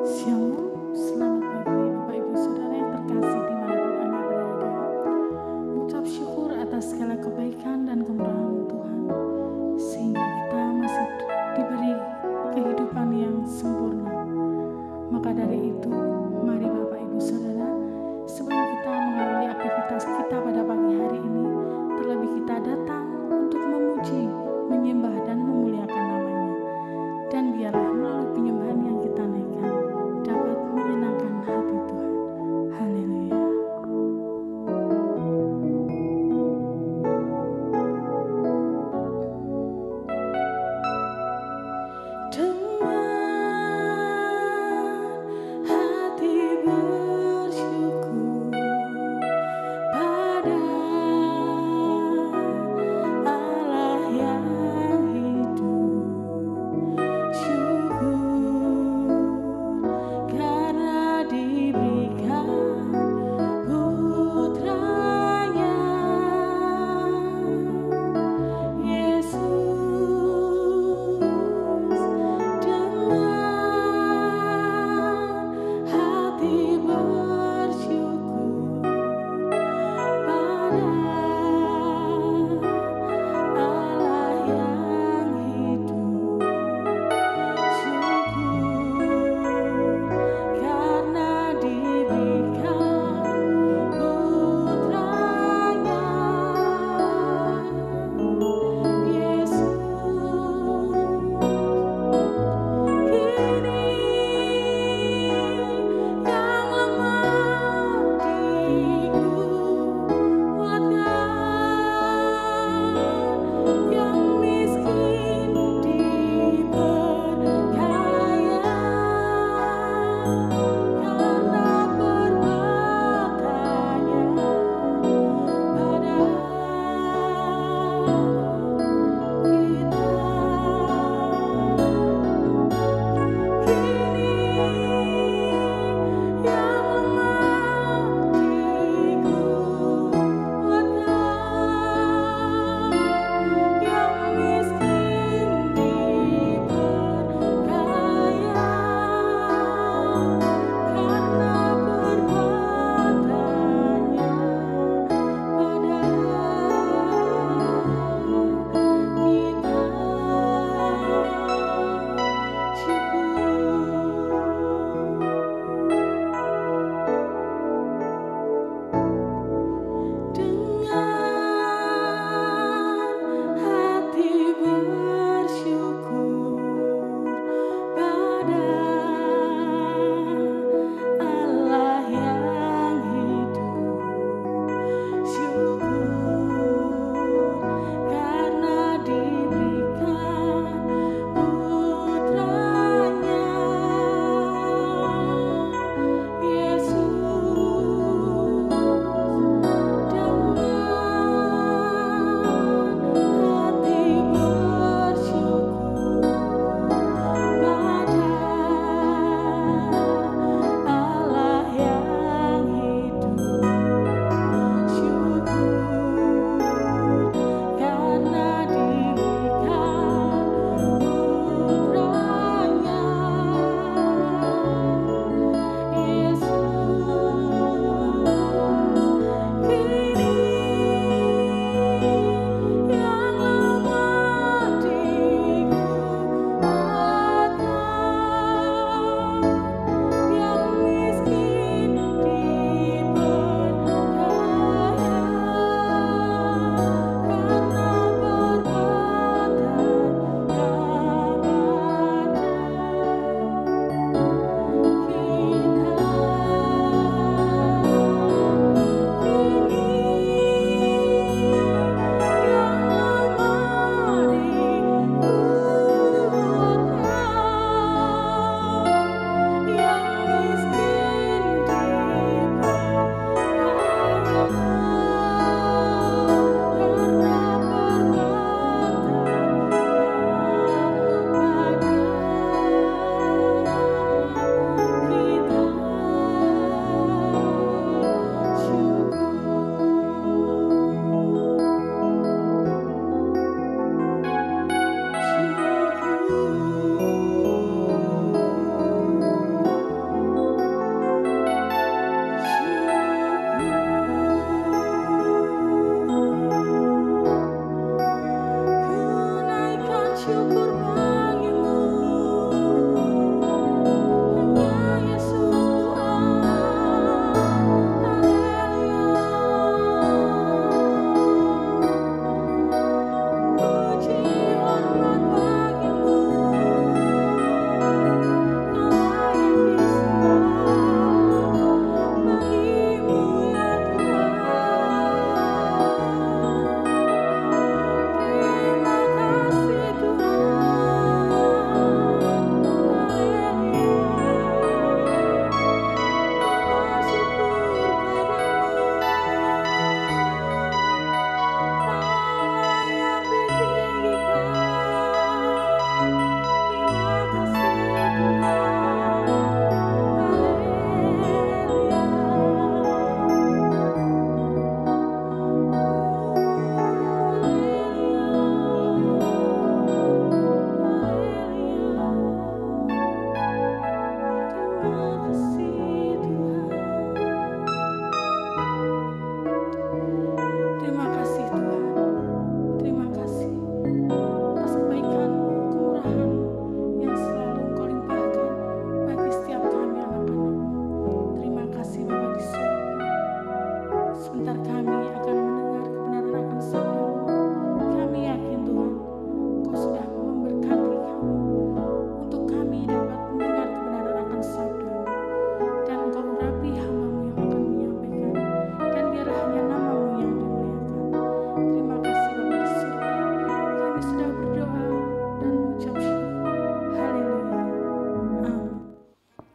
Shalom, selamat pagi Bapak Ibu Saudara yang terkasih dimanapun Anda berada. Mengucap syukur atas segala kebaikan dan kemurahan Tuhan, sehingga kita masih diberi kehidupan yang sempurna. Maka dari itu, mari Bapak Ibu Saudara, sebelum kita mengawali aktivitas kita pada pagi hari ini, terlebih kita datang untuk memuji, menyembah dan memuliakan namanya. Dan biarlah melalui penyembahan yang kita naikkan,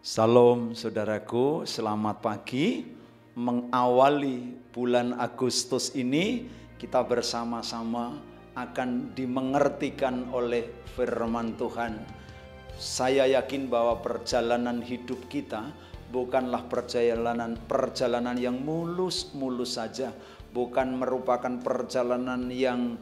Salam saudaraku, selamat pagi. Mengawali bulan Agustus ini kita bersama-sama akan dimengertikan oleh firman Tuhan. Saya yakin bahwa perjalanan hidup kita bukanlah perjalanan yang mulus-mulus saja, bukan merupakan perjalanan yang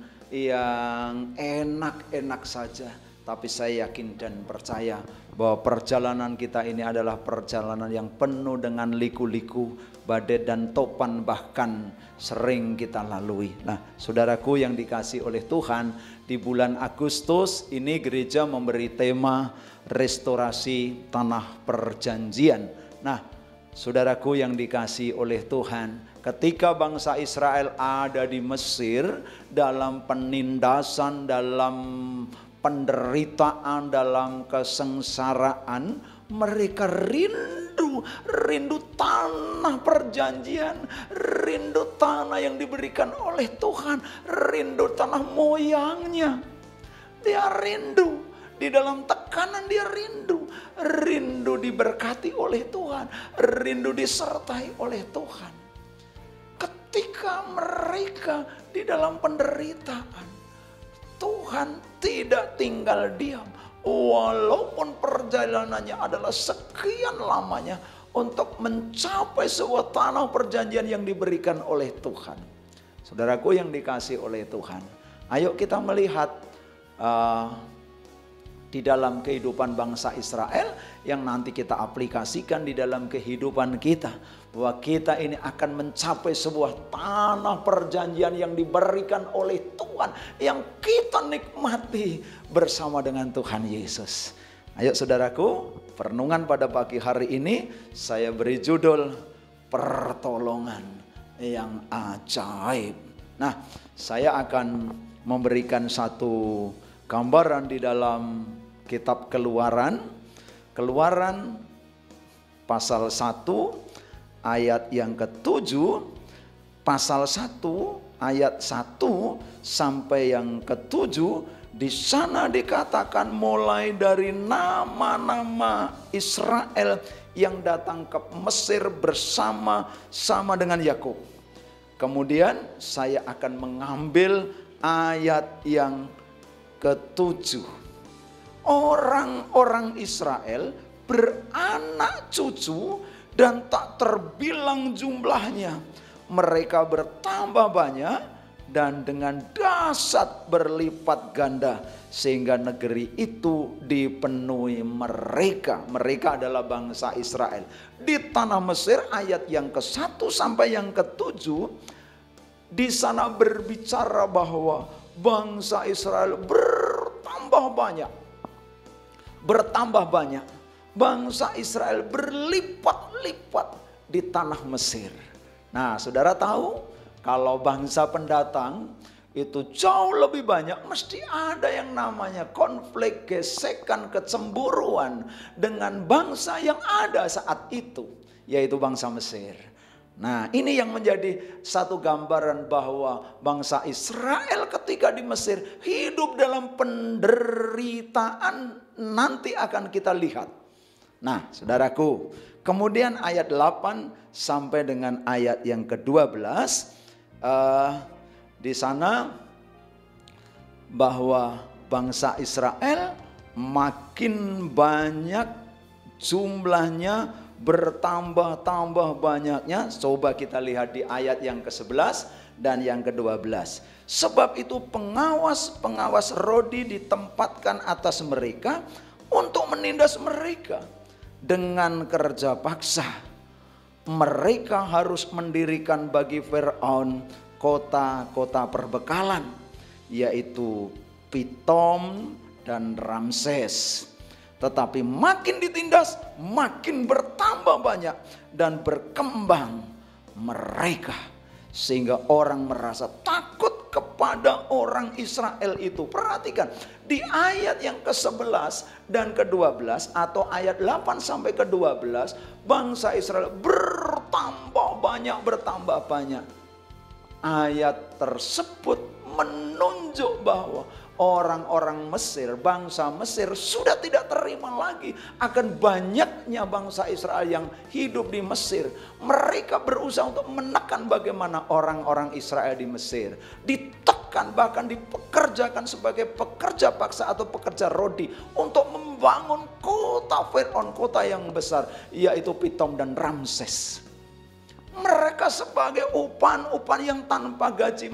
enak-enak saja. Tapi saya yakin dan percaya bahwa perjalanan kita ini adalah perjalanan yang penuh dengan liku-liku, badai dan topan bahkan sering kita lalui. Nah, saudaraku yang dikasih oleh Tuhan, di bulan Agustus ini gereja memberi tema restorasi tanah perjanjian. Nah, saudaraku yang dikasih oleh Tuhan, ketika bangsa Israel ada di Mesir dalam penindasan, dalam penderitaan, dalam kesengsaraan, mereka rindu tanah perjanjian, rindu tanah yang diberikan oleh Tuhan, rindu tanah moyangnya. Dia rindu, di dalam tekanan dia rindu diberkati oleh Tuhan, rindu disertai oleh Tuhan. Ketika mereka di dalam penderitaan, Tuhan tidak tinggal diam. Walaupun perjalanannya adalah sekian lamanya untuk mencapai sebuah tanah perjanjian yang diberikan oleh Tuhan. Saudaraku yang dikasih oleh Tuhan, ayo kita melihat di dalam kehidupan bangsa Israel yang nanti kita aplikasikan di dalam kehidupan kita, bahwa kita ini akan mencapai sebuah tanah perjanjian yang diberikan oleh Tuhan, yang kita nikmati bersama dengan Tuhan Yesus. Ayo saudaraku, perenungan pada pagi hari ini saya beri judul pertolongan yang ajaib. Nah, saya akan memberikan satu gambaran di dalam kitab Keluaran pasal 1 ayat yang ke-7, pasal 1 ayat 1 sampai yang ke-7. Di sana dikatakan mulai dari nama-nama Israel yang datang ke Mesir bersama-sama dengan Yakub. Kemudian saya akan mengambil ayat yang ke-7. Orang-orang Israel beranak cucu dan tak terbilang jumlahnya. Mereka bertambah banyak dan dengan dahsyat berlipat ganda, sehingga negeri itu dipenuhi mereka. Mereka adalah bangsa Israel. Di tanah Mesir ayat yang ke-1 sampai yang ke-7, di sana berbicara bahwa bangsa Israel bertambah banyak. Bangsa Israel berlipat-lipat di tanah Mesir. Nah, saudara tahu kalau bangsa pendatang itu jauh lebih banyak, mesti ada yang namanya konflik, gesekan, kecemburuan dengan bangsa yang ada saat itu, yaitu bangsa Mesir. Nah, ini yang menjadi satu gambaran bahwa bangsa Israel ketika di Mesir hidup dalam penderitaan, nanti akan kita lihat. Nah, saudaraku, kemudian ayat 8 sampai dengan ayat yang ke-12, di sana bahwa bangsa Israel makin banyak jumlahnya, bertambah-tambah banyaknya. Coba kita lihat di ayat yang ke-11 dan yang ke-12. Sebab itu pengawas Rodi ditempatkan atas mereka untuk menindas mereka dengan kerja paksa. Mereka harus mendirikan bagi Firaun kota-kota perbekalan, yaitu Pitom dan Ramses. Tetapi makin ditindas, makin bertambah banyak dan berkembang mereka, sehingga orang merasa takut kepada orang Israel itu. Perhatikan di ayat yang ke-11 dan ke-12 atau ayat 8 sampai ke-12, bangsa Israel bertambah banyak. Ayat tersebut menunjuk bahwa orang-orang Mesir, bangsa Mesir sudah tidak terima lagi akan banyaknya bangsa Israel yang hidup di Mesir. Mereka berusaha untuk menekan bagaimana orang-orang Israel di Mesir. Ditekan, bahkan dipekerjakan sebagai pekerja paksa atau pekerja rodi untuk membangun kota Firaun, kota yang besar, yaitu Pitom dan Ramses. Mereka sebagai upan yang tanpa gaji,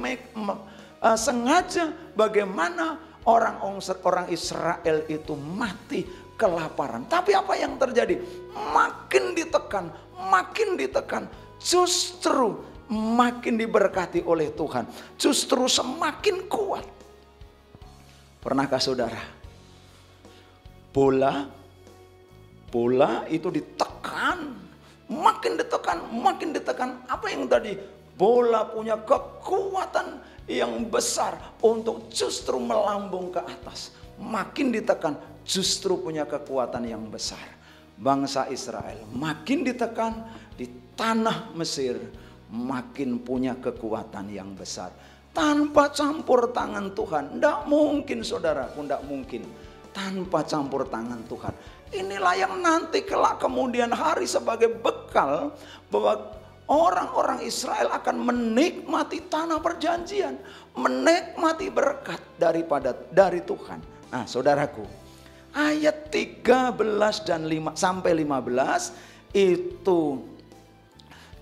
sengaja bagaimana orang Israel itu mati kelaparan. Tapi apa yang terjadi? Makin ditekan, justru makin diberkati oleh Tuhan. Justru semakin kuat. Pernahkah saudara? Bola itu ditekan, makin ditekan. Apa yang tadi? Bola punya kekuatan yang besar untuk justru melambung ke atas. Makin ditekan, justru punya kekuatan yang besar. Bangsa Israel makin ditekan di tanah Mesir, makin punya kekuatan yang besar. Tanpa campur tangan Tuhan, tidak mungkin saudaraku, tidak mungkin. Tanpa campur tangan Tuhan. Inilah yang nanti kelak kemudian hari sebagai bekal bahwa orang-orang Israel akan menikmati tanah perjanjian, menikmati berkat dari Tuhan. Nah, saudaraku, ayat 13 dan 5 sampai 15 itu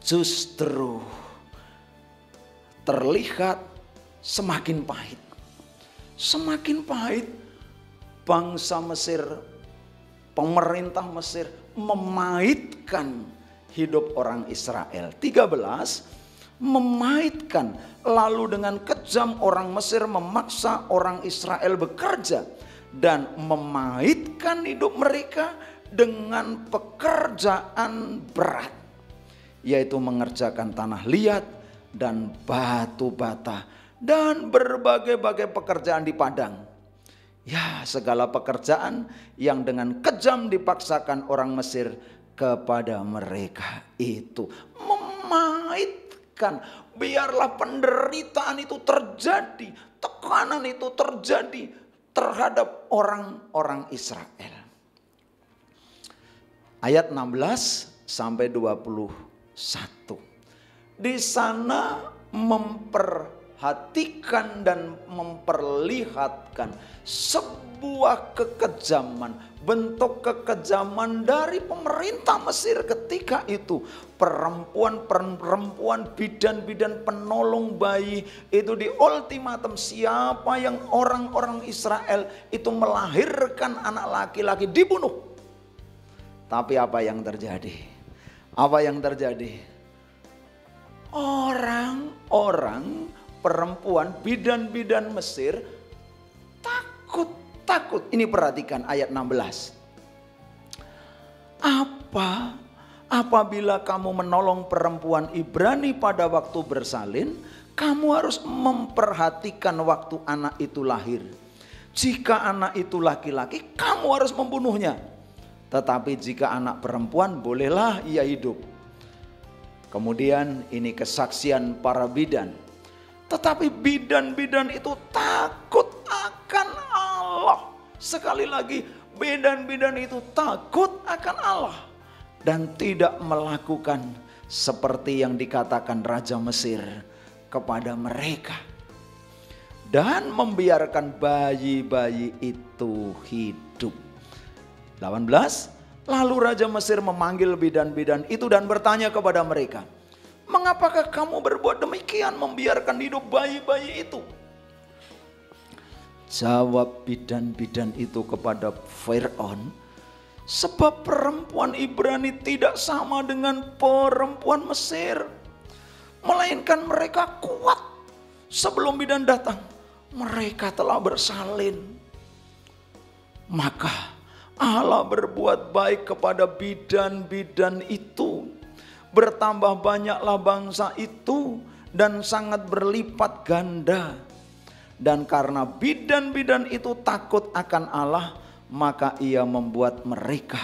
justru terlihat semakin pahit. Semakin pahit bangsa Mesir, pemerintah Mesir memahitkan hidup orang Israel. 13, memahitkan. Lalu dengan kejam orang Mesir memaksa orang Israel bekerja dan memahitkan hidup mereka dengan pekerjaan berat, yaitu mengerjakan tanah liat dan batu bata dan berbagai-bagai pekerjaan di padang. Ya, segala pekerjaan yang dengan kejam dipaksakan orang Mesir kepada mereka itu. Memahitkan, biarlah penderitaan itu terjadi, tekanan itu terjadi terhadap orang-orang Israel. Ayat 16 sampai 21. Di sana memperhatikan dan memperlihatkan sebuah kekejaman, bentuk kekejaman dari pemerintah Mesir ketika itu. Perempuan bidan-bidan penolong bayi itu di ultimatum, siapa yang orang-orang Israel itu melahirkan anak laki-laki dibunuh. Tapi apa yang terjadi? Apa yang terjadi? Orang-orang perempuan bidan-bidan Mesir takut. Ini perhatikan ayat 16. Apabila kamu menolong perempuan Ibrani pada waktu bersalin, kamu harus memperhatikan waktu anak itu lahir. Jika anak itu laki-laki, kamu harus membunuhnya. Tetapi jika anak perempuan, bolehlah ia hidup. Kemudian ini kesaksian para bidan. Tetapi bidan-bidan itu takut akan Allah. Sekali lagi, bidan-bidan itu takut akan Allah. Dan tidak melakukan seperti yang dikatakan Raja Mesir kepada mereka. Dan membiarkan bayi-bayi itu hidup. 18. Lalu Raja Mesir memanggil bidan-bidan itu dan bertanya kepada mereka, mengapakah kamu berbuat demikian, membiarkan hidup bayi-bayi itu? Jawab bidan-bidan itu kepada Firaun, sebab perempuan Ibrani tidak sama dengan perempuan Mesir, melainkan mereka kuat. Sebelum bidan datang, mereka telah bersalin. Maka Allah berbuat baik kepada bidan-bidan itu. Bertambah banyaklah bangsa itu dan sangat berlipat ganda. Dan karena bidan-bidan itu takut akan Allah, maka ia membuat mereka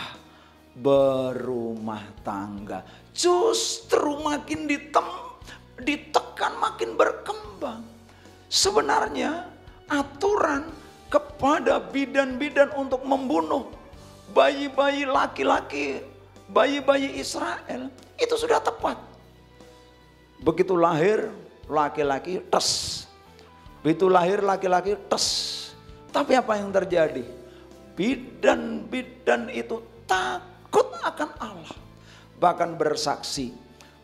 berumah tangga. Justru makin ditekan, makin berkembang. Sebenarnya aturan kepada bidan-bidan untuk membunuh bayi-bayi laki-laki, bayi-bayi Israel. Itu sudah tepat. Begitu lahir laki-laki, tes. Begitu lahir laki-laki, tes. Tapi apa yang terjadi? Bidan-bidan itu takut akan Allah. Bahkan bersaksi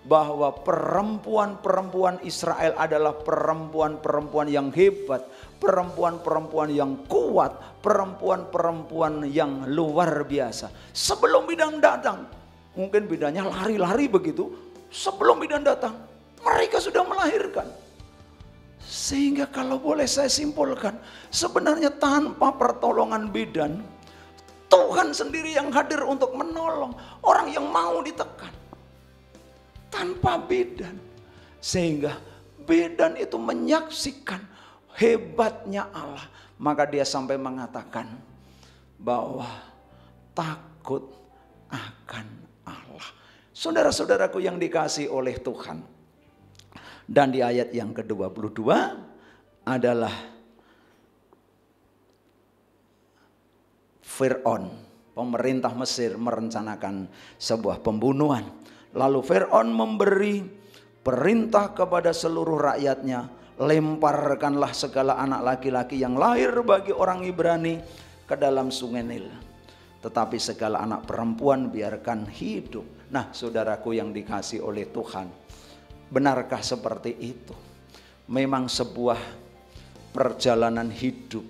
bahwa perempuan-perempuan Israel adalah perempuan-perempuan yang hebat, perempuan-perempuan yang kuat, perempuan-perempuan yang luar biasa. Sebelum bidan datang, mungkin bidannya lari-lari begitu, sebelum bidan datang, mereka sudah melahirkan. Sehingga kalau boleh saya simpulkan, sebenarnya tanpa pertolongan bidan, Tuhan sendiri yang hadir untuk menolong orang yang mau ditekan. Tanpa bidan. Sehingga bidan itu menyaksikan hebatnya Allah. Maka dia sampai mengatakan bahwa takut akan Allah. Saudara-saudaraku yang dikasihi oleh Tuhan. Dan di ayat yang ke-22 adalah Fir'aun, pemerintah Mesir merencanakan sebuah pembunuhan. Lalu Fir'aun memberi perintah kepada seluruh rakyatnya, lemparkanlah segala anak laki-laki yang lahir bagi orang Ibrani ke dalam sungai Nil. Tetapi segala anak perempuan biarkan hidup. Nah, saudaraku yang dikasihi oleh Tuhan, benarkah seperti itu? Memang sebuah perjalanan hidup,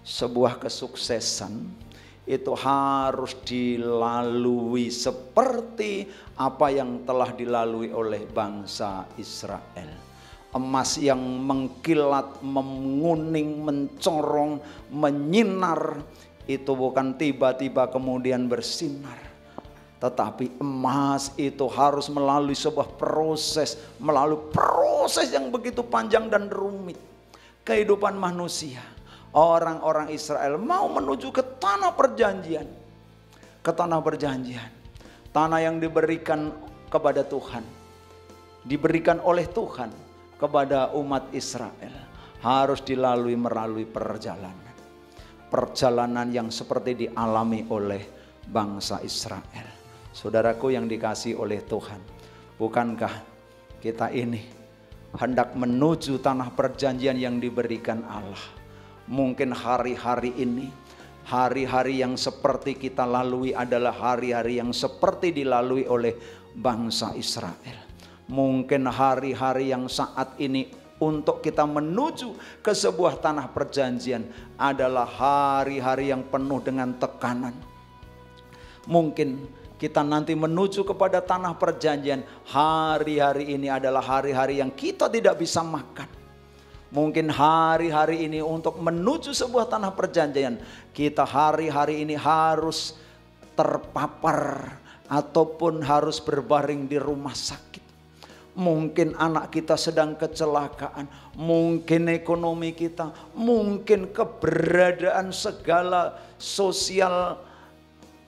sebuah kesuksesan itu harus dilalui seperti apa yang telah dilalui oleh bangsa Israel. Emas yang mengkilat, menguning, mencorong, menyinar, itu bukan tiba-tiba kemudian bersinar. Tetapi emas itu harus melalui sebuah proses, melalui proses yang begitu panjang dan rumit. Kehidupan manusia, orang-orang Israel mau menuju ke tanah perjanjian. Ke tanah perjanjian. Tanah yang diberikan kepada Tuhan. Diberikan oleh Tuhan kepada umat Israel. Harus melalui perjalanan. Perjalanan yang seperti dialami oleh bangsa Israel. Saudaraku yang dikasihi oleh Tuhan, bukankah kita ini hendak menuju tanah perjanjian yang diberikan Allah? Mungkin hari-hari ini, hari-hari yang seperti kita lalui adalah hari-hari yang seperti dilalui oleh bangsa Israel. Mungkin hari-hari yang saat ini untuk kita menuju ke sebuah tanah perjanjian adalah hari-hari yang penuh dengan tekanan. Mungkin kita nanti menuju kepada tanah perjanjian, hari-hari ini adalah hari-hari yang kita tidak bisa makan. Mungkin hari-hari ini untuk menuju sebuah tanah perjanjian, kita hari-hari ini harus terpapar ataupun harus berbaring di rumah sakit. Mungkin anak kita sedang kecelakaan, mungkin ekonomi kita, mungkin keberadaan segala sosial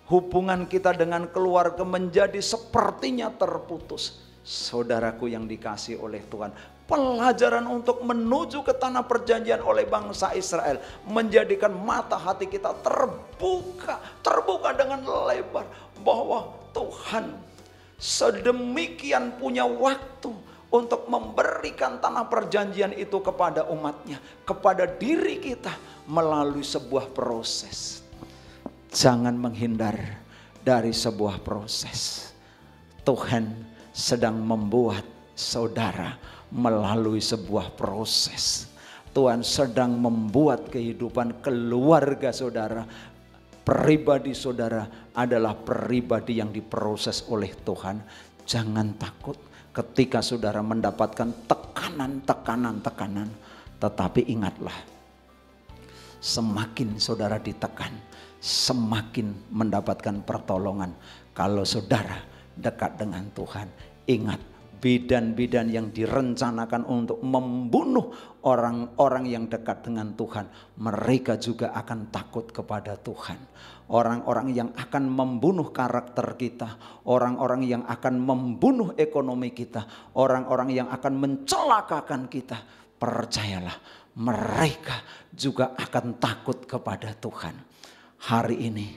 hubungan kita dengan keluarga menjadi sepertinya terputus. Saudaraku yang dikasihi oleh Tuhan, pelajaran untuk menuju ke tanah perjanjian oleh bangsa Israel menjadikan mata hati kita terbuka dengan lebar bahwa Tuhan sedemikian punya waktu untuk memberikan tanah perjanjian itu kepada umatnya, kepada diri kita melalui sebuah proses. Jangan menghindar dari sebuah proses. Tuhan sedang membuat saudara melalui sebuah proses. Tuhan sedang membuat kehidupan keluarga saudara, pribadi saudara adalah pribadi yang diproses oleh Tuhan. Jangan takut ketika saudara mendapatkan tekanan. Tetapi ingatlah, semakin saudara ditekan, semakin mendapatkan pertolongan. Kalau saudara dekat dengan Tuhan, ingat, bidan-bidan yang direncanakan untuk membunuh orang-orang yang dekat dengan Tuhan, mereka juga akan takut kepada Tuhan. Orang-orang yang akan membunuh karakter kita, orang-orang yang akan membunuh ekonomi kita, orang-orang yang akan mencelakakan kita, percayalah, mereka juga akan takut kepada Tuhan. Hari ini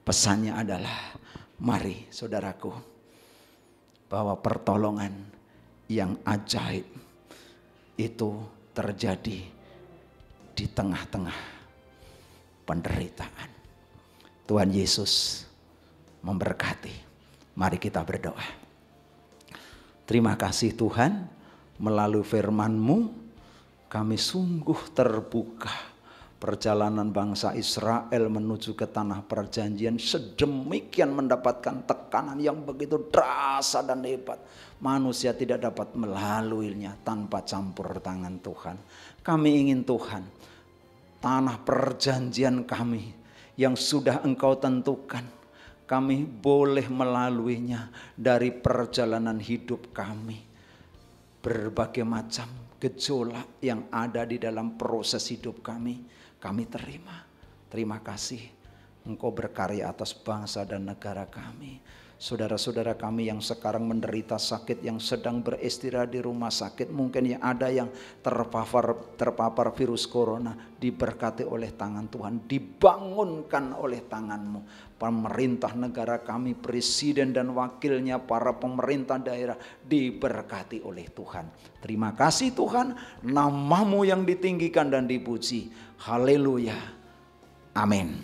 pesannya adalah, mari saudaraku, bahwa pertolongan yang ajaib itu terjadi di tengah-tengah penderitaan. Tuhan Yesus memberkati. Mari kita berdoa. Terima kasih Tuhan, melalui firman-Mu kami sungguh terbuka. Perjalanan bangsa Israel menuju ke tanah perjanjian sedemikian mendapatkan tekanan yang begitu dahsyat dan hebat. Manusia tidak dapat melaluinya tanpa campur tangan Tuhan. Kami ingin Tuhan, tanah perjanjian kami yang sudah Engkau tentukan, kami boleh melaluinya dari perjalanan hidup kami. Berbagai macam gejolak yang ada di dalam proses hidup kami terima. Terima kasih Engkau berkarya atas bangsa dan negara kami. Saudara-saudara kami yang sekarang menderita sakit, yang sedang beristirahat di rumah sakit, mungkin yang ada yang terpapar virus corona, diberkati oleh tangan Tuhan, dibangunkan oleh tangan-Mu. Pemerintah negara kami, presiden dan wakilnya, para pemerintah daerah diberkati oleh Tuhan. Terima kasih Tuhan, nama-Mu yang ditinggikan dan dipuji. Haleluya. Amin.